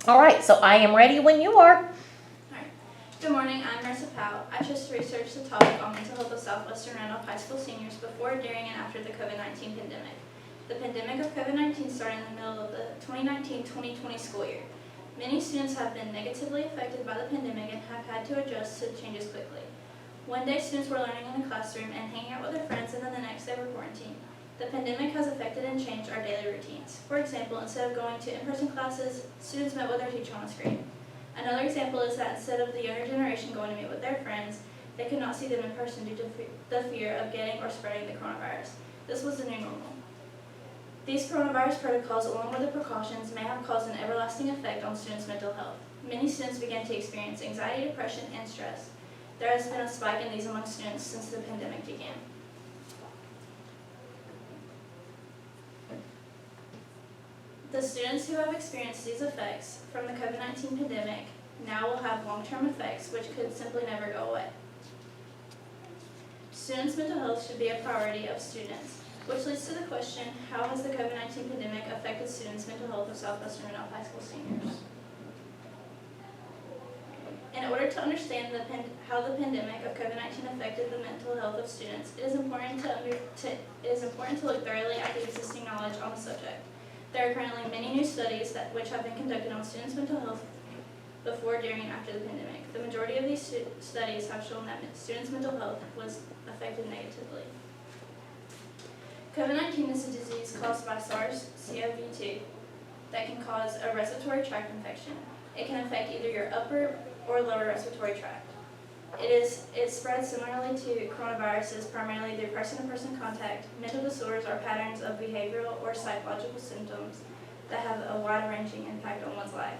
All right, so I am ready when you are. Alright. Good morning, I'm Marissa Powell. I chose to research the topic on mental health of Southwestern Randolph High School seniors before, during, and after the COVID-19 pandemic. The pandemic of COVID-19 started in the middle of the 2019-2020 school year. Many students have been negatively affected by the pandemic and have had to adjust to the changes quickly. One day students were learning in the classroom and hanging out with their friends, and then the next day were quarantined. The pandemic has affected and changed our daily routines. For example, instead of going to in-person classes, students met with their teacher on a screen. Another example is that instead of the younger generation going to meet with their friends, they could not see them in person due to the fear of getting or spreading the coronavirus. This was the new normal. These coronavirus protocols, along with the precautions, may have caused an everlasting effect on students' mental health. Many students began to experience anxiety, depression, and stress. There has been a spike in these among students since the pandemic began. The students who have experienced these effects from the COVID-19 pandemic now will have long-term effects which could simply never go away. Students' mental health should be a priority of students, which leads to the question, how has the COVID-19 pandemic affected students' mental health of Southwestern Randolph High School seniors? In order to understand how the pandemic of COVID-19 affected the mental health of students, it is important to look thoroughly at the existing knowledge on the subject. There are currently many new studies which have been conducted on students' mental health before, during, and after the pandemic. The majority of these studies have shown that students' mental health was affected negatively. COVID-19 is a disease caused by SARS-CoV-2 that can cause a respiratory tract infection. It can affect either your upper or lower respiratory tract. It spreads similarly to coronaviruses, primarily through person-to-person contact, mental disorders, or patterns of behavioral or psychological symptoms that have a wide-ranging impact on one's life.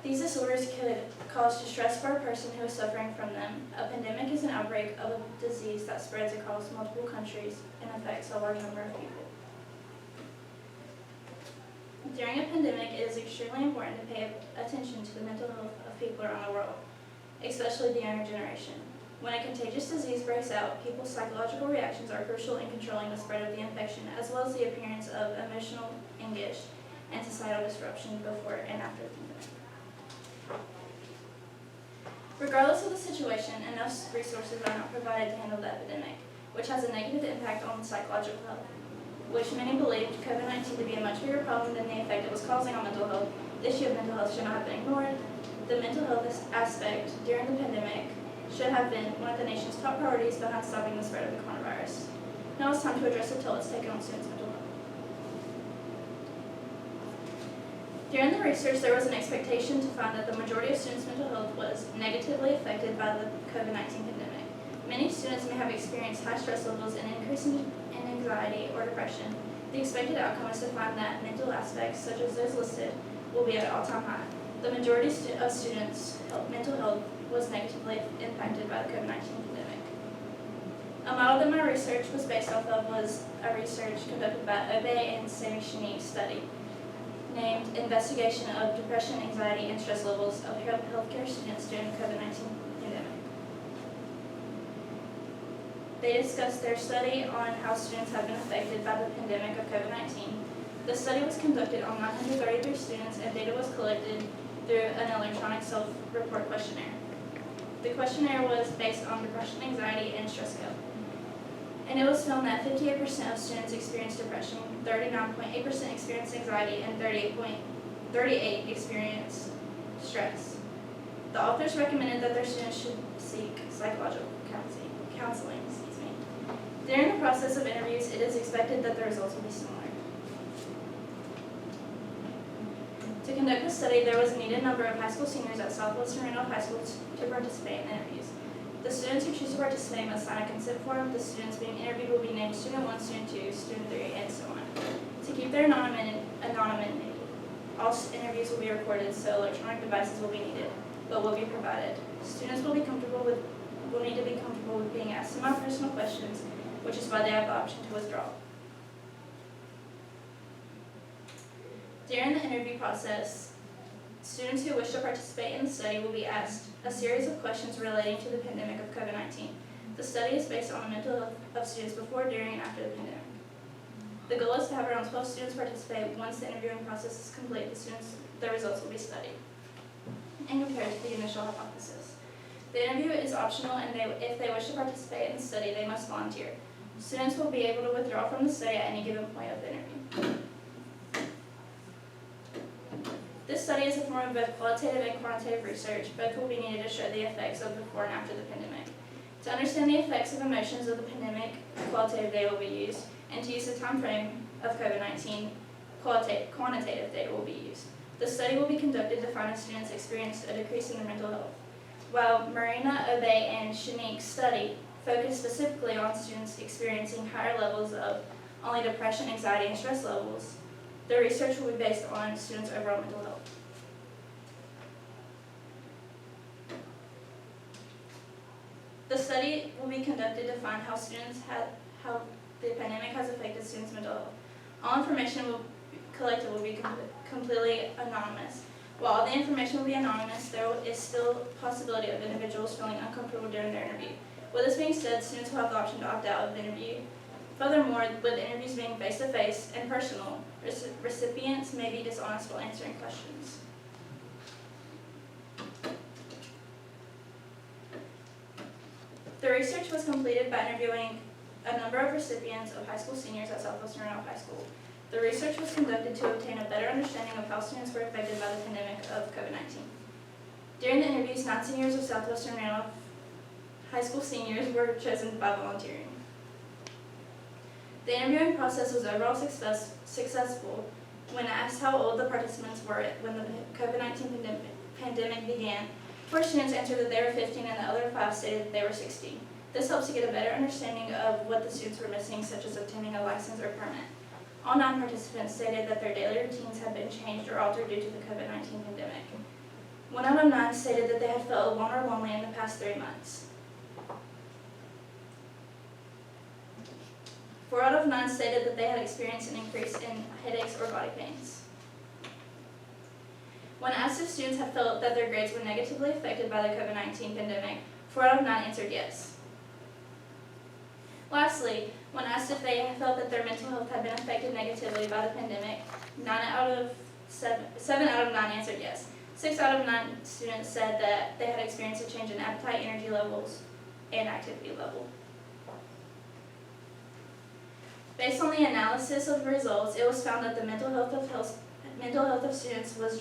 These disorders could cause distress for a person who is suffering from them. A pandemic is an outbreak of a disease that spreads across multiple countries and affects a large number of people. During a pandemic, it is extremely important to pay attention to the mental health of people around the world, especially the younger generation. When a contagious disease breaks out, people's psychological reactions are crucial in controlling the spread of the infection, as well as the appearance of emotional anguish and societal disruption before and after the pandemic. Regardless of the situation, enough resources are not provided to handle the epidemic, which has a negative impact on psychological health, which many believed COVID-19 to be a much bigger problem than the effect it was causing on mental health. The issue of mental health should not have been ignored. The mental health aspect during the pandemic should have been one of the nation's top priorities behind stopping the spread of the coronavirus. Now it's time to address the toll it's taken on students' mental health. During the research, there was an expectation to find that the majority of students' mental health was negatively affected by the COVID-19 pandemic. Many students may have experienced high stress levels and increase in anxiety or depression. The expected outcome is to find that mental aspects, such as those listed, will be at an all-time high. The majority of students' mental health was negatively impacted by the COVID-19 pandemic. A model that my research was based off of was a research conducted by Obey and Samishini study named Investigation of Depression, Anxiety, and Stress Levels of Healthcare Students During the COVID-19 Pandemic. They discussed their study on how students have been affected by the pandemic of COVID-19. The study was conducted on 933 students, and data was collected through an electronic self-report questionnaire. The questionnaire was based on depression, anxiety, and stress scale. And it was found that 58% of students experienced depression, 39.8% experienced anxiety, and 38% experienced stress. The authors recommended that their students should seek psychological counseling. During the process of interviews, it is expected that the results will be similar. To conduct the study, there was a needed number of high school seniors at Southwestern Randolph High School to participate in the interviews. The students who choose to participate must sign a consent form. The students being interviewed will be named Student 1, Student 2, Student 3, and so on. To keep their anonymity, all interviews will be recorded, so electronic devices will be needed, but will be provided. Students will need to be comfortable with being asked semi-personal questions, which is why they have the option to withdraw. During the interview process, students who wish to participate in the study will be asked a series of questions relating to the pandemic of COVID-19. The study is based on the mental health of students before, during, and after the pandemic. The goal is to have around 12 students participate. Once the interviewing process is complete, the results will be studied and compared to the initial hypothesis. The interview is optional, and if they wish to participate in the study, they must volunteer. Students will be able to withdraw from the study at any given point of the interview. This study is a form of both qualitative and quantitative research. Both will be needed to show the effects of before and after the pandemic. To understand the effects of emotions of the pandemic, qualitative data will be used, and to use the time frame of COVID-19, quantitative data will be used. The study will be conducted to find if students experienced a decrease in their mental health. While Marina, Obey, and Shanique's study focused specifically on students experiencing higher levels of only depression, anxiety, and stress levels, the research will be based on students' overall mental health. The study will be conducted to find how the pandemic has affected students' mental health. All information collected will be completely anonymous. While all the information will be anonymous, there is still a possibility of individuals feeling uncomfortable during their interview. With this being said, students will have the option to opt out of the interview. Furthermore, with interviews being face-to-face and personal, recipients may be dishonest while answering questions. The research was completed by interviewing a number of recipients of high school seniors at Southwestern Randolph High School. The research was conducted to obtain a better understanding of how students were affected by the pandemic of COVID-19. During the interviews, 9 seniors of Southwestern Randolph High School seniors were chosen by volunteering. The interviewing process was overall successful. When asked how old the participants were when the COVID-19 pandemic began, 4 students answered that they were 15 and the other 5 stated that they were 16. This helps to get a better understanding of what the students were missing, such as obtaining a license or permit. All 9 participants stated that their daily routines had been changed or altered due to the COVID-19 pandemic. 1 out of 9 stated that they had felt alone or lonely in the past 3 months. 4 out of 9 stated that they had experienced an increase in headaches or body pains. When asked if students had felt that their grades were negatively affected by the COVID-19 pandemic, 4 out of 9 answered yes. Lastly, when asked if they had felt that their mental health had been affected negatively by the pandemic, 7 out of 9 answered yes. 6 out of 9 students said that they had experienced a change in appetite, energy levels, and activity level. Based on the analysis of the results, it was found that the mental health of students has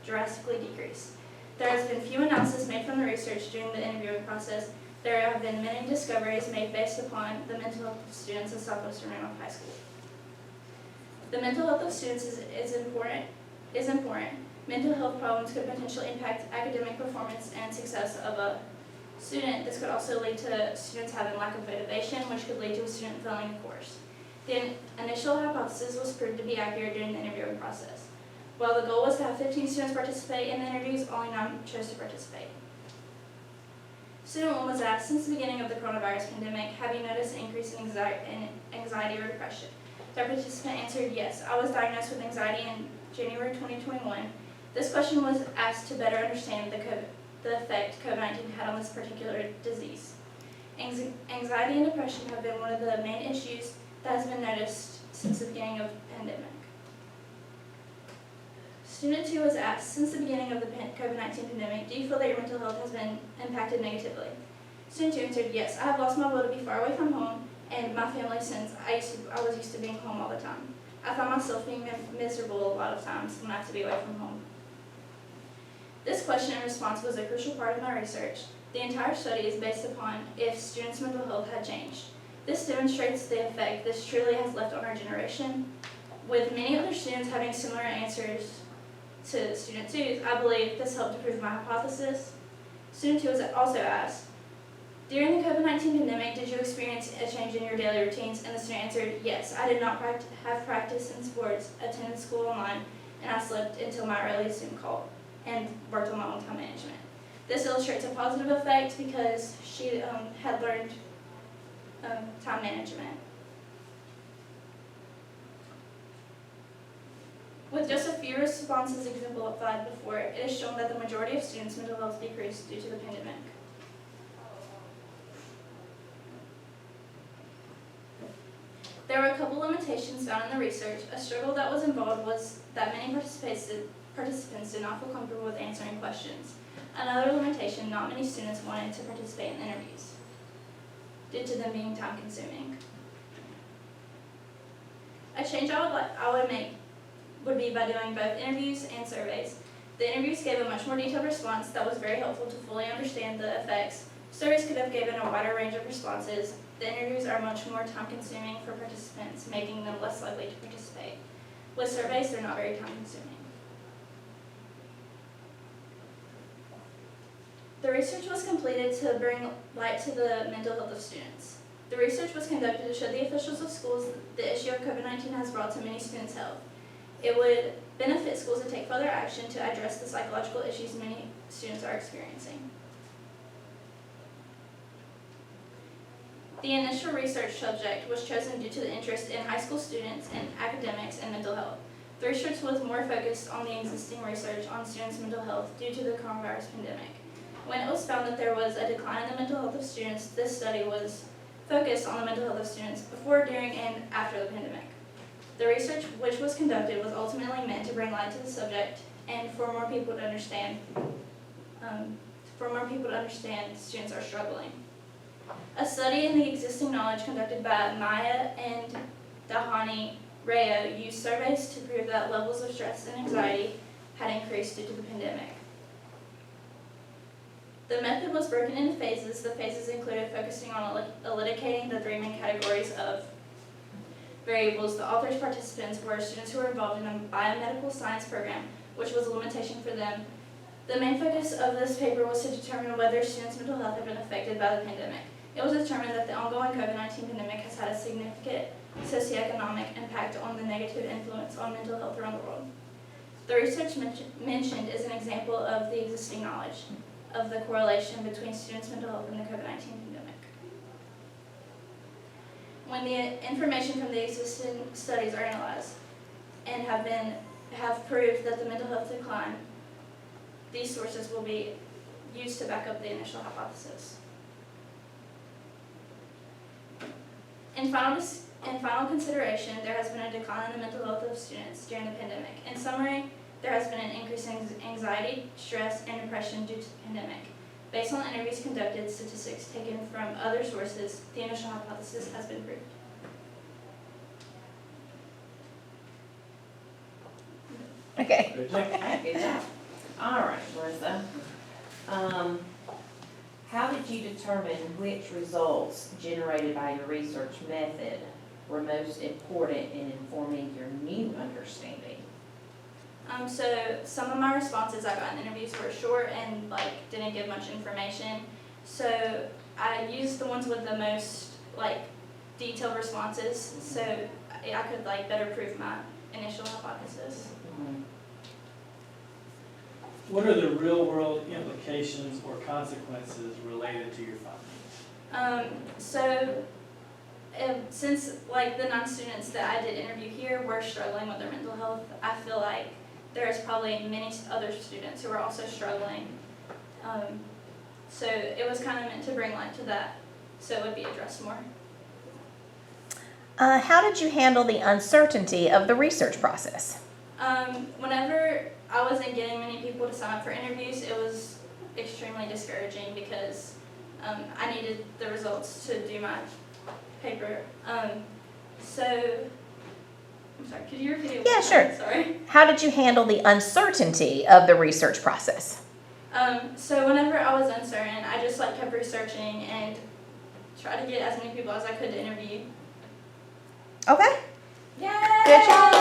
drastically decreased. There has been few analyses made from the research during the interviewing process. There have been many discoveries made based upon the mental health of students at Southwestern Randolph High School. The mental health of students is important. Mental health problems could potentially impact academic performance and success of a student. This could also lead to students having lack of motivation, which could lead to a student failing a course. The initial hypothesis was proved to be accurate during the interviewing process. While the goal was to have 15 students participate in the interviews, only 9 chose to participate. Student 1 was asked, since the beginning of the coronavirus pandemic, have you noticed an increase in anxiety or depression? Their participant answered yes. I was diagnosed with anxiety in January 2021. This question was asked to better understand the effect COVID-19 had on this particular disease. Anxiety and depression have been one of the main issues that has been noticed since the beginning of the pandemic. Student 2 was asked, since the beginning of the COVID-19 pandemic, do you feel that your mental health has been impacted negatively? Student 2 answered, yes, I have lost my will to be far away from home and my family since I was used to being home all the time. I found myself being miserable a lot of times when I have to be away from home. This question and response was a crucial part of my research. The entire study is based upon if students' mental health had changed. This demonstrates the effect this truly has left on our generation. With many other students having similar answers to student 2, I believe this helped to prove my hypothesis. Student 2 was also asked, during the COVID-19 pandemic, did you experience a change in your daily routines? And the student answered, yes, I did not have practice in sports, attended school online, and I slept until my early Zoom call and worked on my own time management. This illustrates a positive effect because she had learned time management. With just a few responses exemplified before, it is shown that the majority of students' mental health decreased due to the pandemic. There were a couple limitations found in the research. A struggle that was involved was that many participants did not feel comfortable with answering questions. Another limitation, not many students wanted to participate in interviews due to them being time consuming. A change I would make would be by doing both interviews and surveys. The interviews gave a much more detailed response that was very helpful to fully understand the effects. Surveys could have given a wider range of responses. The interviews are much more time consuming for participants, making them less likely to participate. With surveys, they're not very time consuming. The research was completed to bring light to the mental health of students. The research was conducted to show the officials of schools the issue of COVID-19 has brought to many students' health. It would benefit schools to take further action to address the psychological issues many students are experiencing. The initial research subject was chosen due to the interest in high school students in academics and mental health. The research was more focused on the existing research on students' mental health due to the coronavirus pandemic. When it was found that there was a decline in the mental health of students, this study was focused on the mental health of students before, during, and after the pandemic. The research which was conducted was ultimately meant to bring light to the subject and for more people to understand students are struggling. A study in the existing knowledge conducted by Maya and Dahani Rayo used surveys to prove that levels of stress and anxiety had increased due to the pandemic. The method was broken into phases. The phases included focusing on elucidating the three main categories of variables. The authors' participants were students who were involved in a biomedical science program, which was a limitation for them. The main focus of this paper was to determine whether students' mental health had been affected by the pandemic. It was determined that the ongoing COVID-19 pandemic has had a significant socioeconomic impact on the negative influence on mental health around the world. The research mentioned is an example of the existing knowledge of the correlation between students' mental health and the COVID-19 pandemic. When the information from the existing studies are analyzed and have proved that the mental health decline, these sources will be used to back up the initial hypothesis. In final consideration, there has been a decline in the mental health of students during the pandemic. In summary, there has been an increase in anxiety, stress, and depression due to the pandemic. Based on interviews conducted, statistics taken from other sources, the initial hypothesis has been proved. Okay. Good job. Okay, good job. All right, Melissa. How did you determine which results generated by your research method were most important in informing your new understanding? So some of my responses I got in interviews were short and didn't give much information. So I used the ones with the most detailed responses, so I could better prove my initial hypothesis. What are the real-world implications or consequences related to your findings? Since the non-students that I did interview here were struggling with their mental health, I feel like there's probably many other students who are also struggling. So it was kind of meant to bring light to that, so it would be addressed more. How did you handle the uncertainty of the research process? Whenever I wasn't getting many people to sign up for interviews, it was extremely discouraging because I needed the results to do my paper. I'm sorry, could you repeat it? Yeah, sure. Sorry. How did you handle the uncertainty of the research process? So whenever I was uncertain, I just kept researching and tried to get as many people as I could to interview. Okay.